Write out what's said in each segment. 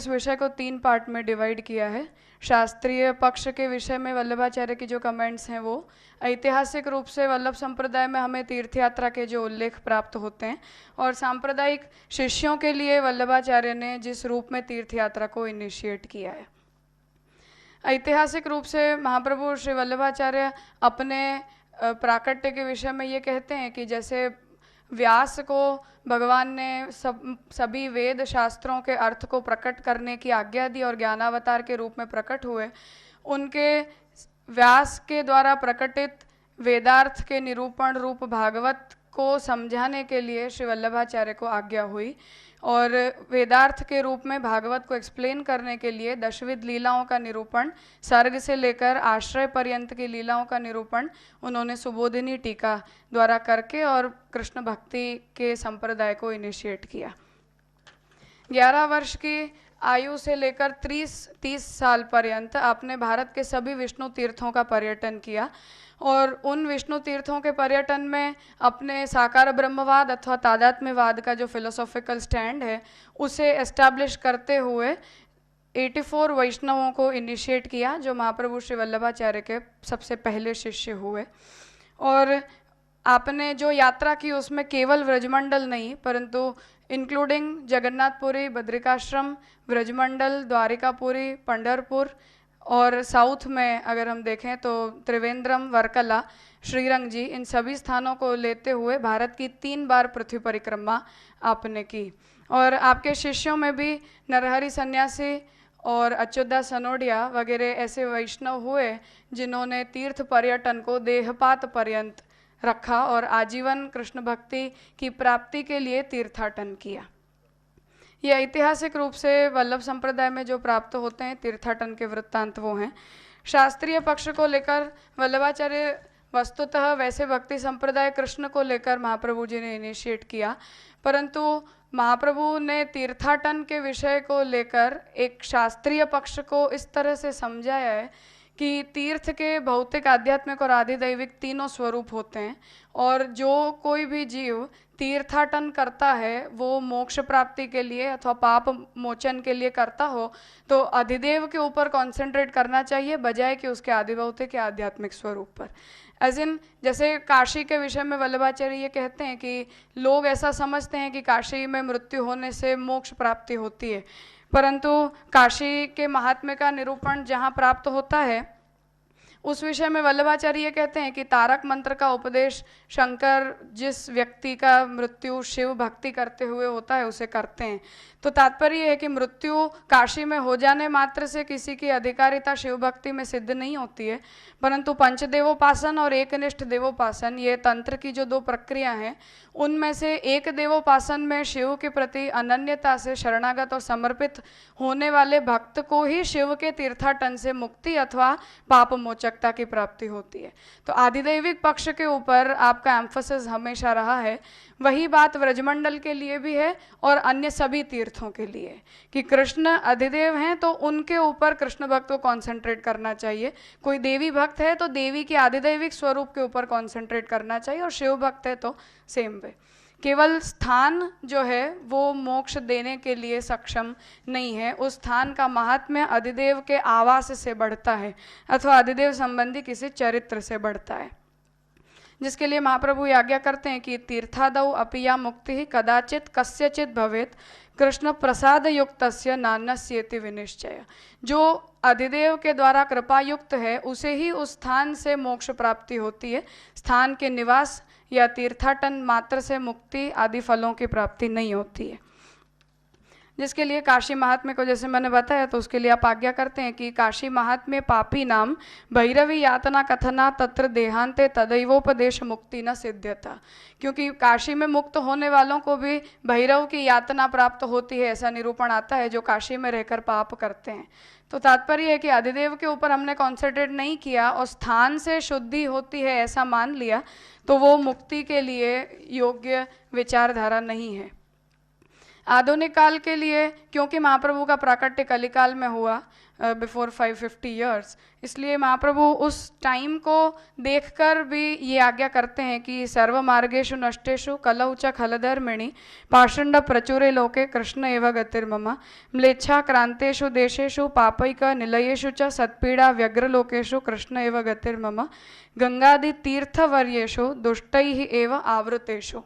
इस विषय को 3 पार्ट में डिवाइड किया है। शास्त्रीय पक्ष के विषय में वल्लभाचार्य की जो कमेंट्स हैं वो ऐतिहासिक रूप से वल्लभ संप्रदाय में हमें तीर्थ यात्रा के जो उल्लेख प्राप्त होते हैं, और सांप्रदायिक शिष्यों के लिए वल्लभाचार्य ने जिस रूप में तीर्थ यात्रा को इनिशिएट किया है। ऐतिहासिक रूप से महाप्रभु श्री वल्लभाचार्य अपने प्राकट्य के विषय में ये कहते हैं कि जैसे व्यास को भगवान ने सभी वेद शास्त्रों के अर्थ को प्रकट करने की आज्ञा दी और ज्ञानावतार के रूप में प्रकट हुए, उनके व्यास के द्वारा प्रकटित वेदार्थ के निरूपण रूप भागवत को समझाने के लिए श्री वल्लभाचार्य को आज्ञा हुई, और वेदार्थ के रूप में भागवत को एक्सप्लेन करने के लिए दशविध लीलाओं का निरूपण, सर्ग से लेकर आश्रय पर्यंत की लीलाओं का निरूपण उन्होंने सुबोधिनी टीका द्वारा करके और कृष्ण भक्ति के संप्रदाय को इनिशिएट किया। 11 वर्ष की आयु से लेकर 30 साल पर्यंत आपने भारत के सभी विष्णु तीर्थों का पर्यटन किया, और उन विष्णु तीर्थों के पर्यटन में अपने साकार ब्रह्मवाद अथवा तादात्म्यवाद का जो फिलोसॉफिकल स्टैंड है उसे एस्टैब्लिश करते हुए 84 वैष्णवों को इनिशिएट किया, जो महाप्रभु श्री वल्लभाचार्य के सबसे पहले शिष्य हुए। और आपने जो यात्रा की उसमें केवल व्रजमंडल नहीं, परंतु इंक्लूडिंग जगन्नाथपुरी, बद्रिकाश्रम, व्रजमंडल, द्वारिकापुरी, पंढरपुर, और साउथ में अगर हम देखें तो त्रिवेंद्रम, वर्कला, श्रीरंग जी, इन सभी स्थानों को लेते हुए भारत की 3 बार पृथ्वी परिक्रमा आपने की। और आपके शिष्यों में भी नरहरि सन्यासी और अच्युतदास सनोडिया वगैरह ऐसे वैष्णव हुए जिन्होंने तीर्थ पर्यटन को देहपात पर्यंत रखा और आजीवन कृष्ण भक्ति की प्राप्ति के लिए तीर्थाटन किया। ये ऐतिहासिक रूप से वल्लभ संप्रदाय में जो प्राप्त होते हैं तीर्थाटन के वृत्तांत वो हैं। शास्त्रीय पक्ष को लेकर वल्लभाचार्य वस्तुतः वैसे भक्ति संप्रदाय कृष्ण को लेकर महाप्रभु जी ने इनिशिएट किया, परंतु महाप्रभु ने तीर्थाटन के विषय को लेकर एक शास्त्रीय पक्ष को इस तरह से समझाया है कि तीर्थ के भौतिक, आध्यात्मिक और आधिदैविक तीनों स्वरूप होते हैं, और जो कोई भी जीव तीर्थाटन करता है वो मोक्ष प्राप्ति के लिए अथवा पाप मोचन के लिए करता हो तो अधिदेव के ऊपर कॉन्सेंट्रेट करना चाहिए बजाय कि उसके आधिभौतिक या आध्यात्मिक स्वरूप पर। एज इन जैसे काशी के विषय में वल्लभाचार्य ये कहते हैं कि लोग ऐसा समझते हैं कि काशी में मृत्यु होने से मोक्ष प्राप्ति होती है, परंतु काशी के महात्म्य का निरूपण जहाँ प्राप्त होता है उस विषय में वल्लभाचार्य ये कहते हैं कि तारक मंत्र का उपदेश शंकर जिस व्यक्ति का मृत्यु शिव भक्ति करते हुए होता है उसे करते हैं। तो तात्पर्य है कि मृत्यु काशी में हो जाने मात्र से किसी की अधिकारिता शिव भक्ति में सिद्ध नहीं होती है, परंतु पंचदेवोपासन और एकनिष्ठ देवोपासन, ये तंत्र की जो 2 प्रक्रिया हैं, उनमें से एक देवोपासन में शिव के प्रति अनन्यता से शरणागत और समर्पित होने वाले भक्त को ही शिव के तीर्थाटन से मुक्ति अथवा पाप मोचकता की प्राप्ति होती है। तो आधिदैविक पक्ष के ऊपर आपका एम्फोसिस हमेशा रहा है। वही बात व्रजमंडल के लिए भी है और अन्य सभी तीर्थों के लिए कि कृष्ण अधिदेव हैं तो उनके ऊपर कृष्ण भक्त को कॉन्सेंट्रेट करना चाहिए। कोई देवी भक्त है तो देवी के आधिदैविक स्वरूप के ऊपर कॉन्सेंट्रेट करना चाहिए, और शिव भक्त है तो सेम वे। केवल स्थान जो है वो मोक्ष देने के लिए सक्षम नहीं है, उस स्थान का महात्म्य अधिदेव के आवास से बढ़ता है अथवा अधिदेव संबंधी किसी चरित्र से बढ़ता है, जिसके लिए महाप्रभु आज्ञा करते हैं कि तीर्थादौ अपिया मुक्ति ही कदाचित कस्यचित भवेत कृष्ण प्रसाद युक्तस्य नान्यस्येति विनिश्चय। जो अधिदेव के द्वारा कृपा युक्त है उसे ही उस स्थान से मोक्ष प्राप्ति होती है। स्थान के निवास या तीर्थाटन मात्र से मुक्ति आदि फलों की प्राप्ति नहीं होती है, जिसके लिए काशी महात्म्य को जैसे मैंने बताया तो उसके लिए आप आज्ञा करते हैं कि काशी महात्म्य पापी नाम भैरवी यातना कथना तत्र देहांते तदैवोपदेश मुक्ति न सिद्ध्यता। क्योंकि काशी में मुक्त होने वालों को भी भैरव की यातना प्राप्त होती है, ऐसा निरूपण आता है जो काशी में रहकर पाप करते हैं। तो तात्पर्य है कि अधिदेव के ऊपर हमने कॉन्सेंट्रेट नहीं किया और स्थान से शुद्धि होती है ऐसा मान लिया तो वो मुक्ति के लिए योग्य विचारधारा नहीं है। आधुनिक काल के लिए, क्योंकि महाप्रभु का प्राकट्य कलिकाल में हुआ बिफोर 550 ईयर्स, इसलिए महाप्रभु उस टाइम को देखकर भी ये आज्ञा करते हैं कि सर्व मार्गेषु नष्टेषु कलौ च खलधर्मिणि पाषंड प्रचुरे लोके कृष्ण एव गतिर्मम म्लेच्छा क्रांतेषु देशेषु पापैक निलयेषु च सत्पीडा व्यग्रलोकेषु कृष्ण एव गतिर्मम गंगादि तीर्थवर्येषु दुष्टैः एव आवृतेषु।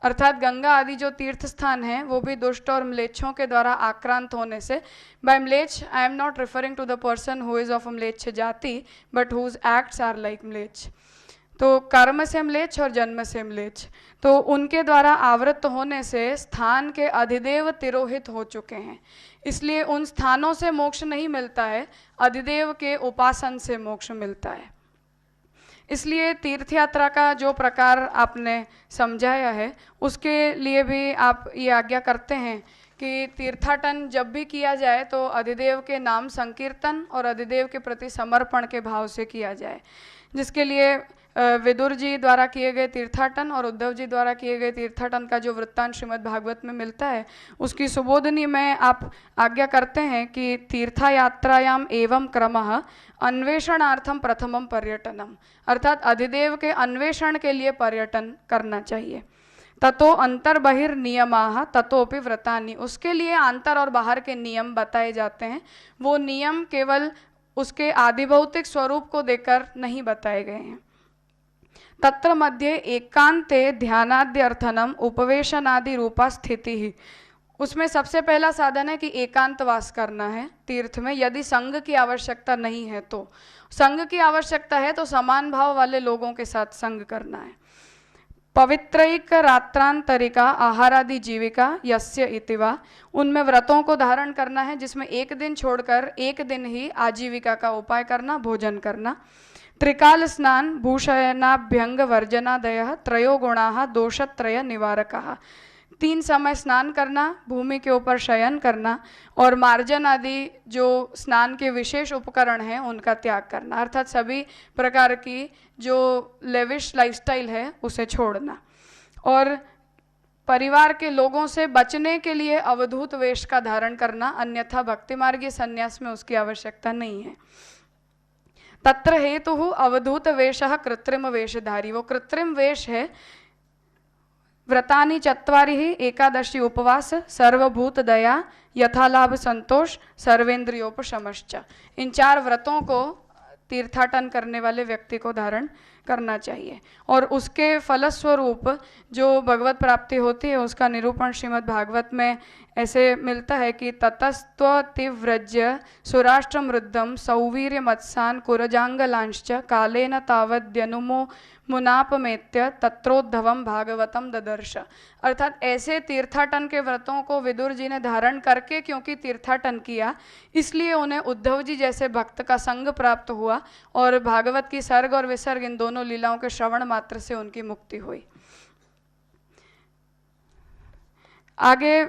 अर्थात गंगा आदि जो तीर्थ स्थान हैं वो भी दुष्ट और म्लेच्छों के द्वारा आक्रांत होने से, बाय म्लेच्छ I am not referring to the person who is of म्लेच्छ जाति but whose acts are like म्लेच्छ, तो कर्म से म्लेच्छ और जन्म से म्लेच्छ, तो उनके द्वारा आवृत होने से स्थान के अधिदेव तिरोहित हो चुके हैं, इसलिए उन स्थानों से मोक्ष नहीं मिलता है, अधिदेव के उपासन से मोक्ष मिलता है। इसलिए तीर्थ यात्रा का जो प्रकार आपने समझाया है उसके लिए भी आप ये आज्ञा करते हैं कि तीर्थाटन जब भी किया जाए तो अधिदेव के नाम संकीर्तन और अधिदेव के प्रति समर्पण के भाव से किया जाए, जिसके लिए विदुर जी द्वारा किए गए तीर्थाटन और उद्धव जी द्वारा किए गए तीर्थाटन का जो वृत्तांत श्रीमद् भागवत में मिलता है उसकी सुबोधनी में आप आज्ञा करते हैं कि तीर्थयात्रायाम एवं क्रमः अन्वेषणार्थम प्रथमम पर्यटनम, अर्थात अधिदेव के अन्वेषण के लिए पर्यटन करना चाहिए। ततो अंतर बहिर् नियमाः ततोपि व्रतानि, उसके लिए अंतर और बाहर के नियम बताए जाते हैं, वो नियम केवल उसके आदिभौतिक स्वरूप को देकर नहीं बताए गए हैं। तत्र मध्ये एकांते ध्यानाद्यर्थनम उपवेशनादि रूपा स्थिति ही, उसमें सबसे पहला साधन है कि एकांतवास करना है तीर्थ में, यदि संग की आवश्यकता नहीं है तो, संग की आवश्यकता है तो समान भाव वाले लोगों के साथ संग करना है। पवित्रैक रात्रांतरिका आहारादि जीविका यस्य इतिवा, उनमें व्रतों को धारण करना है जिसमें एक दिन छोड़कर एक दिन ही आजीविका का उपाय करना, भोजन करना। त्रिकाल स्नान भूषयनाभ्यंग वर्जनादयः त्रयो गुणाः दोषत्रय निवारकः, 3 समय स्नान करना, भूमि के ऊपर शयन करना और मार्जन आदि जो स्नान के विशेष उपकरण हैं उनका त्याग करना, अर्थात सभी प्रकार की जो लेविश लाइफस्टाइल है उसे छोड़ना, और परिवार के लोगों से बचने के लिए अवधूत वेश का धारण करना, अन्यथा भक्ति मार्गी संन्यास में उसकी आवश्यकता नहीं है। तत्र हेतु अवधूत वेशः कृत्रिम वेशधारी, वो कृत्रिम वेश है। व्रतानि चत्वारि ही एकादशी उपवास सर्वभूत दया यथालाभ संतोष सर्वेंद्रियोपशमश्च, इन 4 व्रतों को तीर्थाटन करने वाले व्यक्ति को धारण करना चाहिए और उसके फलस्वरूप जो भगवत प्राप्ति होती है उसका निरूपण श्रीमद् भागवत में ऐसे मिलता है कि ततस्त्वतिव्रज्य सुराष्ट्रमृद्धम सौवीर्य मत्सान कुरजांगलांश्च कालेन तावद्यनुमो मुनापमेत्य तत्रोद्धवम भागवतम ददर्श, अर्थात ऐसे तीर्थाटन के व्रतों को विदुर जी ने धारण करके क्योंकि तीर्थाटन किया इसलिए उन्हें उद्धव जी जैसे भक्त का संग प्राप्त हुआ और भागवत की सर्ग और विसर्ग इन दोनों लीलाओं के श्रवण मात्र से उनकी मुक्ति हुई। आगे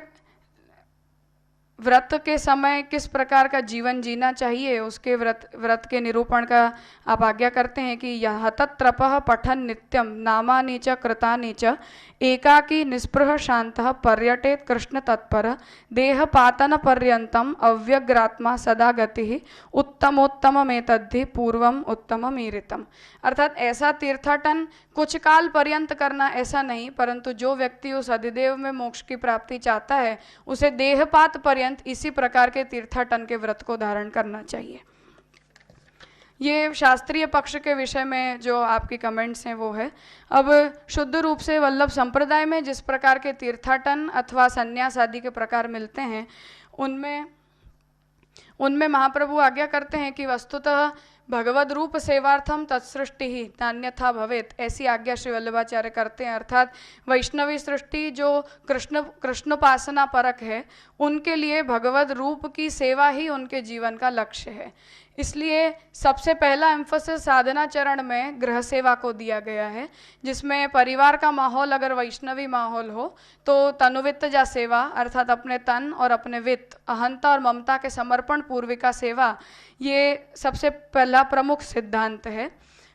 व्रत के समय किस प्रकार का जीवन जीना चाहिए उसके व्रत के निरूपण का आप आज्ञा करते हैं कि यह तत्रपः पठन नित्यम नामानि च कृतानि च एकाकी निस्पृह शांतः पर्यटेत कृष्ण तत्पर देहपातन पर्यंतम अव्यग्रात्मा सदा गति उत्तमोत्तममेतद्धि पूर्वम उत्तममीरितम, अर्थात ऐसा तीर्थाटन कुछ काल पर्यंत करना ऐसा नहीं, परंतु जो व्यक्ति उस अधिदेव में मोक्ष की प्राप्ति चाहता है उसे देहपात पर्यंत इसी प्रकार के तीर्थाटन के व्रत को धारण करना चाहिए। ये शास्त्रीय पक्ष के विषय में जो आपकी कमेंट्स हैं वो है। अब शुद्ध रूप से वल्लभ संप्रदाय में जिस प्रकार के तीर्थाटन अथवा संन्यास आदि के प्रकार मिलते हैं उनमें महाप्रभु आज्ञा करते हैं कि वस्तुतः भगवद रूप सेवार्थम तत्सृष्टि ही नान्यथा भवेत, ऐसी आज्ञा श्री वल्लभाचार्य करते हैं। अर्थात वैष्णवी सृष्टि जो कृष्णोपासना परक है उनके लिए भगवद रूप की सेवा ही उनके जीवन का लक्ष्य है, इसलिए सबसे पहला एम्फोसिस साधना चरण में गृह सेवा को दिया गया है, जिसमें परिवार का माहौल अगर वैष्णवी माहौल हो तो तनुवित्त जा सेवा अर्थात अपने तन और अपने वित्त अहंता और ममता के समर्पण पूर्विका सेवा, ये सबसे पहला प्रमुख सिद्धांत है।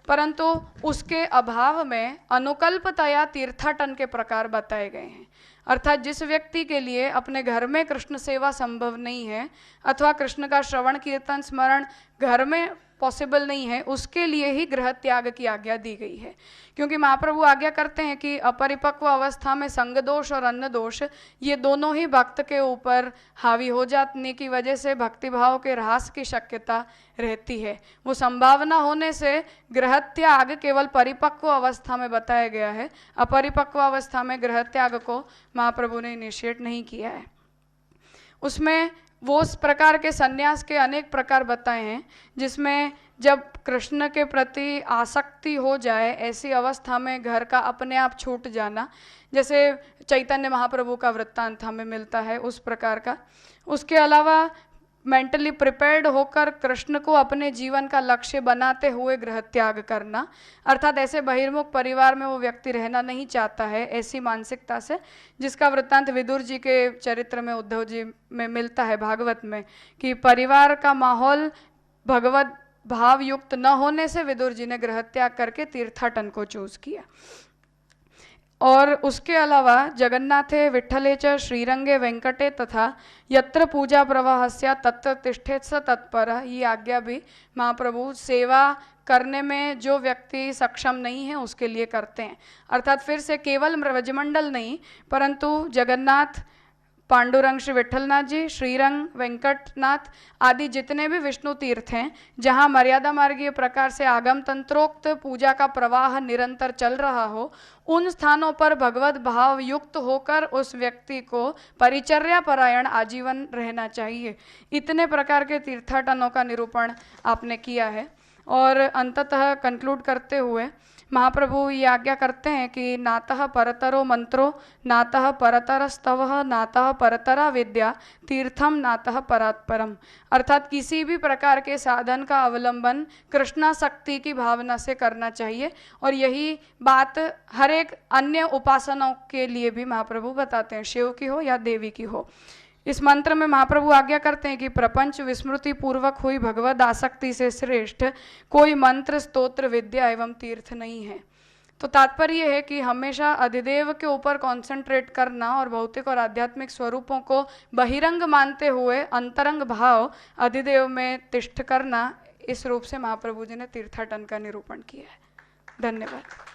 परंतु उसके अभाव में अनुकल्पतया तीर्थाटन के प्रकार बताए गए हैं। अर्थात जिस व्यक्ति के लिए अपने घर में कृष्ण सेवा संभव नहीं है अथवा कृष्ण का श्रवण कीर्तन स्मरण घर में पॉसिबल नहीं है, उसके लिए ही गृह त्याग की आज्ञा दी गई है। क्योंकि महाप्रभु आज्ञा करते हैं कि अपरिपक्व अवस्था में संग दोष और अन्न दोष ये दोनों ही भक्त के ऊपर हावी हो जाने की वजह से भक्तिभाव के ह्रास की शक्यता रहती है। वो संभावना होने से गृह त्याग केवल परिपक्व अवस्था में बताया गया है, अपरिपक्व अवस्था में गृह त्याग को महाप्रभु ने इनिशिएट नहीं किया है। उसमें वो उस प्रकार के संन्यास के अनेक प्रकार बताए हैं जिसमें जब कृष्ण के प्रति आसक्ति हो जाए ऐसी अवस्था में घर का अपने आप छूट जाना, जैसे चैतन्य महाप्रभु का वृत्तांत हमें मिलता है उस प्रकार का। उसके अलावा मेंटली प्रिपेयर्ड होकर कृष्ण को अपने जीवन का लक्ष्य बनाते हुए गृह त्याग करना, अर्थात ऐसे बहिर्मुख परिवार में वो व्यक्ति रहना नहीं चाहता है ऐसी मानसिकता से, जिसका वृत्तांत विदुर जी के चरित्र में उद्धव जी में मिलता है भागवत में, कि परिवार का माहौल भगवत भाव युक्त न होने से विदुर जी ने गृह त्याग करके तीर्थाटन को चूज किया। और उसके अलावा जगन्नाथे विठ्ठले च श्रीरंगे वेंकटे तथा यत्र पूजा प्रवाहस्या तत्र तिष्ठेत स तत्पर, ये आज्ञा भी महाप्रभु सेवा करने में जो व्यक्ति सक्षम नहीं है उसके लिए करते हैं। अर्थात फिर से केवल ब्रजमंडल नहीं परंतु जगन्नाथ, पांडुरंग श्री विठलनाथ जी, श्रीरंग, वेंकटनाथ आदि जितने भी विष्णु तीर्थ हैं जहाँ मर्यादा मार्गीय प्रकार से आगम तंत्रोक्त पूजा का प्रवाह निरंतर चल रहा हो, उन स्थानों पर भगवत भाव युक्त होकर उस व्यक्ति को परिचर्या परायण आजीवन रहना चाहिए। इतने प्रकार के तीर्थाटनों का निरूपण आपने किया है। और अंततः कंक्लूड करते हुए महाप्रभु ये आज्ञा करते हैं कि नातः परतरो मंत्रो, नातः परतरस्तवः, नातः परतरा विद्या, तीर्थम नातः परात्परम। अर्थात किसी भी प्रकार के साधन का अवलंबन कृष्णासक्ति की भावना से करना चाहिए। और यही बात हर एक अन्य उपासनाओं के लिए भी महाप्रभु बताते हैं, शिव की हो या देवी की हो। इस मंत्र में महाप्रभु आज्ञा करते हैं कि प्रपंच विस्मृति पूर्वक हुई भगवद आसक्ति से श्रेष्ठ कोई मंत्र, स्तोत्र, विद्या एवं तीर्थ नहीं है। तो तात्पर्य है कि हमेशा अधिदेव के ऊपर कॉन्सेंट्रेट करना और भौतिक और आध्यात्मिक स्वरूपों को बहिरंग मानते हुए अंतरंग भाव अधिदेव में तिष्ठ करना, इस रूप से महाप्रभु जी ने तीर्थाटन का निरूपण किया है। धन्यवाद।